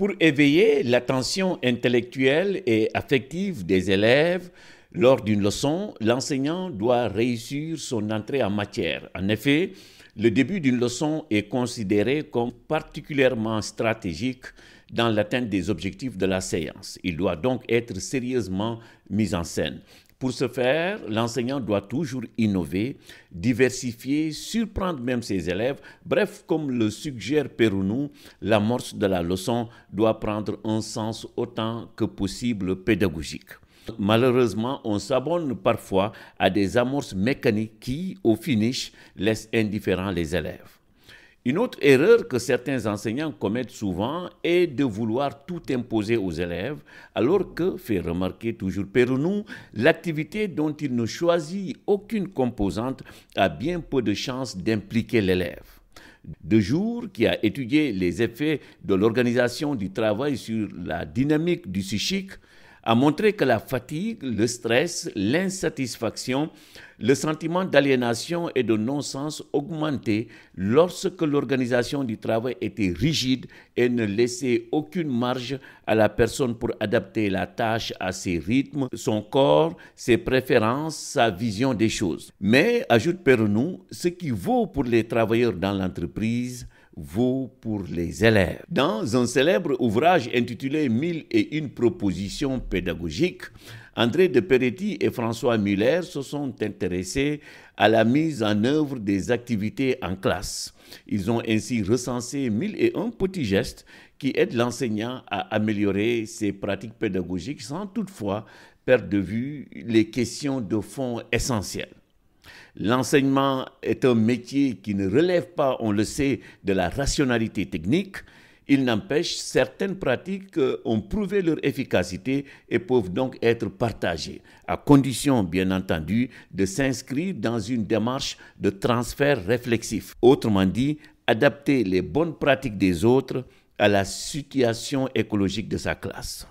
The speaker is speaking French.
Pour éveiller l'attention intellectuelle et affective des élèves, lors d'une leçon, l'enseignant doit réussir son entrée en matière. En effet, le début d'une leçon est considéré comme particulièrement stratégique dans l'atteinte des objectifs de la séance. Il doit donc être sérieusement mis en scène. Pour ce faire, l'enseignant doit toujours innover, diversifier, surprendre même ses élèves. Bref, comme le suggère Péronou, l'amorce de la leçon doit prendre un sens autant que possible pédagogique. Malheureusement, on s'abonne parfois à des amorces mécaniques qui, au finish, laissent indifférents les élèves. Une autre erreur que certains enseignants commettent souvent est de vouloir tout imposer aux élèves, alors que, fait remarquer toujours Péronou, l'activité dont il ne choisit aucune composante a bien peu de chances d'impliquer l'élève. Dejour, qui a étudié les effets de l'organisation du travail sur la dynamique du psychique, a montré que la fatigue, le stress, l'insatisfaction, le sentiment d'aliénation et de non-sens augmentaient lorsque l'organisation du travail était rigide et ne laissait aucune marge à la personne pour adapter la tâche à ses rythmes, son corps, ses préférences, sa vision des choses. Mais, ajoute Péronou, ce qui vaut pour les travailleurs dans l'entreprise vaut pour les élèves. Dans un célèbre ouvrage intitulé « 1001 propositions pédagogiques », André de Peretti et François Muller se sont intéressés à la mise en œuvre des activités en classe. Ils ont ainsi recensé 1001 petits gestes qui aident l'enseignant à améliorer ses pratiques pédagogiques sans toutefois perdre de vue les questions de fond essentielles. L'enseignement est un métier qui ne relève pas, on le sait, de la rationalité technique. Il n'empêche, certaines pratiques ont prouvé leur efficacité et peuvent donc être partagées, à condition, bien entendu, de s'inscrire dans une démarche de transfert réflexif. Autrement dit, adapter les bonnes pratiques des autres à la situation écologique de sa classe.